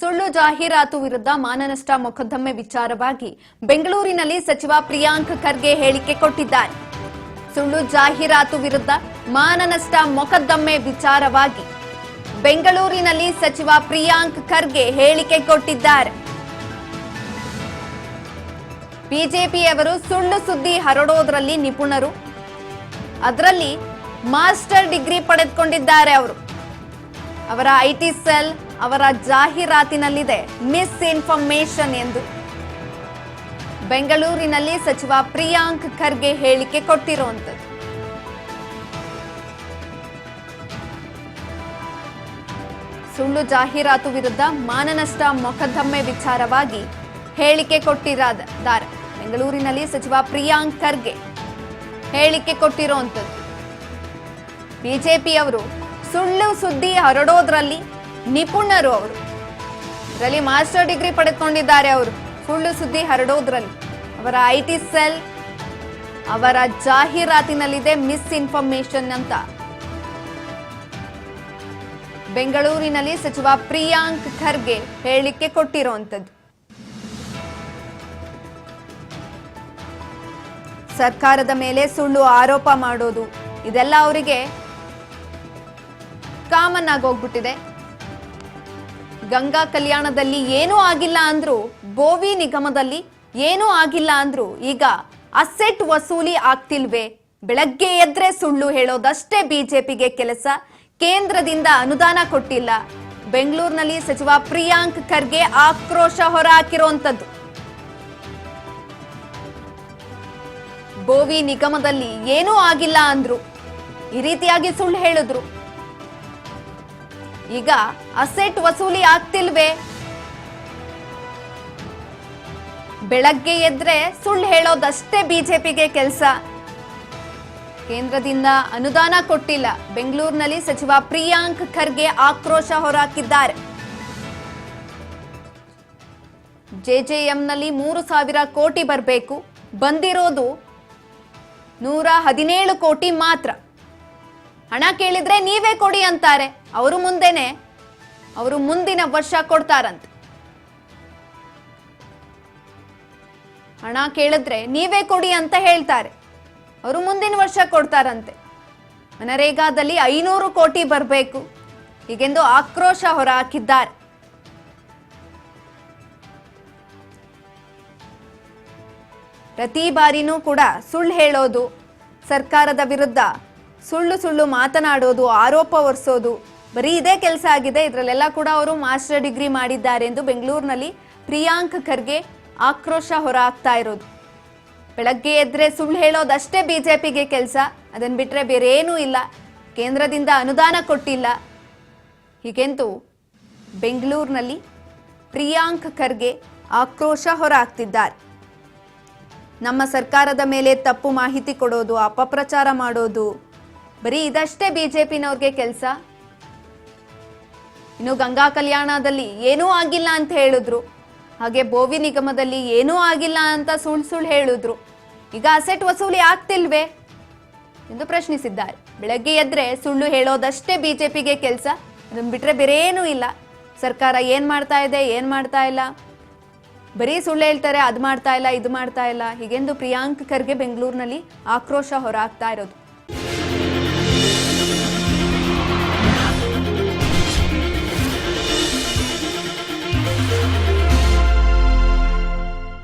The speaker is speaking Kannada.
ಸುಳ್ಳು ಜಾಹೀರಾತು ವಿರುದ್ಧ ಮಾನನಷ್ಟ ಮೊಕದ್ದಮೆ ವಿಚಾರವಾಗಿ ಬೆಂಗಳೂರಿನಲ್ಲಿ ಸಚಿವ ಪ್ರಿಯಾಂಕ್ ಖರ್ಗೆ ಹೇಳಿಕೆ ಕೊಟ್ಟಿದ್ದಾರೆ. ಸುಳ್ಳು ಜಾಹೀರಾತು ವಿರುದ್ಧ ಮಾನನಷ್ಟ ಮೊಕದ್ದಮೆ ವಿಚಾರವಾಗಿ ಬೆಂಗಳೂರಿನಲ್ಲಿ ಸಚಿವ ಪ್ರಿಯಾಂಕ್ ಖರ್ಗೆ ಹೇಳಿಕೆ ಕೊಟ್ಟಿದ್ದಾರೆ. ಬಿಜೆಪಿಯವರು ಸುಳ್ಳು ಸುದ್ದಿ ಹರಡೋದ್ರಲ್ಲಿ ನಿಪುಣರು, ಅದರಲ್ಲಿ ಮಾಸ್ಟರ್ ಡಿಗ್ರಿ ಪಡೆದುಕೊಂಡಿದ್ದಾರೆ. ಅವರ ಐಟಿ ಸೆಲ್ ಅವರ ಜಾಹೀರಾತಿನಲ್ಲಿದೆ ಮಿಸ್ ಇನ್ಫಾರ್ಮೇಶನ್ ಎಂದು ಬೆಂಗಳೂರಿನಲ್ಲಿ ಸಚಿವ ಪ್ರಿಯಾಂಕ್ ಖರ್ಗೆ ಹೇಳಿಕೆ ಕೊಟ್ಟಿರುವಂತದ್ದು. ಸುಳ್ಳು ಜಾಹೀರಾತು ವಿರುದ್ಧ ಮಾನನಷ್ಟ ಮೊಕದ್ದಮೆ ವಿಚಾರವಾಗಿ ಹೇಳಿಕೆ ಕೊಟ್ಟಿದ್ದಾರೆ. ಬೆಂಗಳೂರಿನಲ್ಲಿ ಸಚಿವ ಪ್ರಿಯಾಂಕ್ ಖರ್ಗೆ ಹೇಳಿಕೆ ಕೊಟ್ಟಿರುವಂತದ್ದು. ಬಿಜೆಪಿಯವರು ಸುಳ್ಳು ಸುದ್ದಿ ಹರಡೋದ್ರಲ್ಲಿ ನಿಪುಣರು, ಇದರಲ್ಲಿ ಮಾಸ್ಟರ್ ಡಿಗ್ರಿ ಪಡೆದುಕೊಂಡಿದ್ದಾರೆ. ಸುಳ್ಳು ಸುದ್ದಿ ಹರಡೋದ್ರಲ್ಲಿ ಅವರ ಐಟಿ ಸೆಲ್ ಅವರ ಜಾಹೀರಾತಿನಲ್ಲಿದೆ ಮಿಸ್ ಇನ್ಫಾರ್ಮೇಶನ್ ಅಂತ ಬೆಂಗಳೂರಿನಲ್ಲಿ ಸಚಿವ ಪ್ರಿಯಾಂಕ್ ಖರ್ಗೆ ಹೇಳಿಕೆ ಕೊಟ್ಟಿರುವಂತದ್ದು. ಸರ್ಕಾರದ ಮೇಲೆ ಸುಳ್ಳು ಆರೋಪ ಮಾಡೋದು ಇದೆಲ್ಲ ಅವರಿಗೆ ಕಾಮನ್ ಆಗಿ ಹೋಗ್ಬಿಟ್ಟಿದೆ. ಗಂಗಾ ಕಲ್ಯಾಣದಲ್ಲಿ ಏನೂ ಆಗಿಲ್ಲ ಅಂದ್ರು, ಬೋವಿ ನಿಗಮದಲ್ಲಿ ಏನೂ ಆಗಿಲ್ಲ ಅಂದ್ರು ಈಗ ಅಸೆಟ್ ವಸೂಲಿ ಆಗ್ತಿಲ್ವೇ? ಬೆಳಗ್ಗೆ ಎದ್ರೆ ಸುಳ್ಳು ಹೇಳೋದಷ್ಟೇ ಬಿಜೆಪಿಗೆ ಕೆಲಸ. ಕೇಂದ್ರದಿಂದ ಅನುದಾನ ಕೊಟ್ಟಿಲ್ಲ. ಬೆಂಗಳೂರಿನಲ್ಲಿ ಸಚಿವ ಪ್ರಿಯಾಂಕ್ ಖರ್ಗೆ ಆಕ್ರೋಶ ಹೊರಹಾಕಿರುವಂತದ್ದು. ಬೋವಿ ನಿಗಮದಲ್ಲಿ ಏನೂ ಆಗಿಲ್ಲ ಅಂದ್ರು, ಈ ರೀತಿಯಾಗಿ ಸುಳ್ಳು ಹೇಳಿದ್ರು. ಈಗ ಅಸೆಟ್ ವಸೂಲಿ ಆಗ್ತಿಲ್ವೇ? ಬೆಳಗ್ಗೆ ಎದ್ರೆ ಸುಳ್ಳು ಹೇಳೋದಷ್ಟೇ ಬಿಜೆಪಿಗೆ ಕೆಲಸ. ಕೇಂದ್ರದಿಂದ ಅನುದಾನ ಕೊಟ್ಟಿಲ್ಲ. ಬೆಂಗಳೂರಿನಲ್ಲಿ ಸಚಿವ ಪ್ರಿಯಾಂಕ್ ಖರ್ಗೆ ಆಕ್ರೋಶ ಹೊರಹಾಕಿದ್ದಾರೆ. ಜೆಜೆಎಂನಲ್ಲಿ 3,000 ಕೋಟಿ ಬರಬೇಕು, ಬಂದಿರೋದು 117 ಕೋಟಿ ಮಾತ್ರ. ಹಣ ಕೇಳಿದ್ರೆ ನೀವೇ ಕೊಡಿ ಅಂತಾರೆ. ಅವರು ಮುಂದಿನ ವರ್ಷ ಕೊಡ್ತಾರಂತೆ. ಹಣ ಕೇಳಿದ್ರೆ ನೀವೇ ಕೊಡಿ ಅಂತ ಹೇಳ್ತಾರೆ, ಅವರು ಮುಂದಿನ ವರ್ಷ ಕೊಡ್ತಾರಂತೆ. ಮನರೇಗಾದಲ್ಲಿ 500 ಕೋಟಿ ಬರಬೇಕು ಹೀಗೆಂದು ಆಕ್ರೋಶ ಹೊರಹಾಕಿದ್ದಾರೆ. ಪ್ರತಿ ಬಾರಿನೂ ಕೂಡ ಸುಳ್ಳು ಹೇಳೋದು, ಸರ್ಕಾರದ ವಿರುದ್ಧ ಸುಳ್ಳು ಮಾತನಾಡೋದು, ಆರೋಪ ಹೊರಿಸೋದು, ಬರೀ ಇದೇ ಕೆಲಸ ಆಗಿದೆ. ಇದರಲ್ಲೆಲ್ಲ ಕೂಡ ಅವರು ಮಾಸ್ಟರ್ ಡಿಗ್ರಿ ಮಾಡಿದ್ದಾರೆ ಎಂದು ಬೆಂಗಳೂರಿನಲ್ಲಿ ಪ್ರಿಯಾಂಕ್ ಖರ್ಗೆ ಆಕ್ರೋಶ ಹೊರಹಾಕ್ತಾ ಇರೋದು. ಬೆಳಗ್ಗೆ ಎದ್ರೆ ಸುಳ್ಳು ಹೇಳೋದಷ್ಟೇ ಬಿಜೆಪಿಗೆ ಕೆಲಸ, ಅದನ್ನು ಬಿಟ್ಟರೆ ಬೇರೆ ಏನೂ ಇಲ್ಲ. ಕೇಂದ್ರದಿಂದ ಅನುದಾನ ಕೊಟ್ಟಿಲ್ಲ ಹೀಗೆಂದು ಬೆಂಗಳೂರಿನಲ್ಲಿ ಪ್ರಿಯಾಂಕ್ ಖರ್ಗೆ ಆಕ್ರೋಶ ಹೊರಹಾಕ್ತಿದ್ದಾರೆ. ನಮ್ಮ ಸರ್ಕಾರದ ಮೇಲೆ ತಪ್ಪು ಮಾಹಿತಿ ಕೊಡೋದು, ಅಪಪ್ರಚಾರ ಮಾಡೋದು, ಬರೀ ಇದಷ್ಟೇ ಬಿಜೆಪಿನವ್ರಿಗೆ ಕೆಲಸ. ಇನ್ನು ಗಂಗಾ ಕಲ್ಯಾಣದಲ್ಲಿ ಏನೂ ಆಗಿಲ್ಲ ಅಂತ ಹೇಳಿದ್ರು, ಹಾಗೆ ಬೋವಿ ನಿಗಮದಲ್ಲಿ ಏನೂ ಆಗಿಲ್ಲ ಅಂತ ಸುಳ್ಳು ಹೇಳಿದ್ರು. ಈಗ ಅಸೆಟ್ ವಸೂಲಿ ಆಗ್ತಿಲ್ವೇ ಎಂದು ಪ್ರಶ್ನಿಸಿದ್ದಾರೆ. ಬೆಳಗ್ಗೆ ಎದ್ರೆ ಸುಳ್ಳು ಹೇಳೋದಷ್ಟೇ ಬಿಜೆಪಿಗೆ ಕೆಲಸ, ಅದನ್ನು ಬಿಟ್ರೆ ಬೇರೆ ಏನೂ ಇಲ್ಲ. ಸರ್ಕಾರ ಏನ್ ಮಾಡ್ತಾ ಇದೆ, ಏನ್ ಮಾಡ್ತಾ ಇಲ್ಲ, ಬರೀ ಸುಳ್ಳು ಹೇಳ್ತಾರೆ, ಅದು ಮಾಡ್ತಾ ಇಲ್ಲ, ಇದು ಮಾಡ್ತಾ ಇಲ್ಲ ಹೀಗೆಂದು ಪ್ರಿಯಾಂಕ್ ಖರ್ಗೆ ಬೆಂಗಳೂರಿನಲ್ಲಿ ಆಕ್ರೋಶ ಹೊರಹಾಕ್ತಾ ಇರೋದು.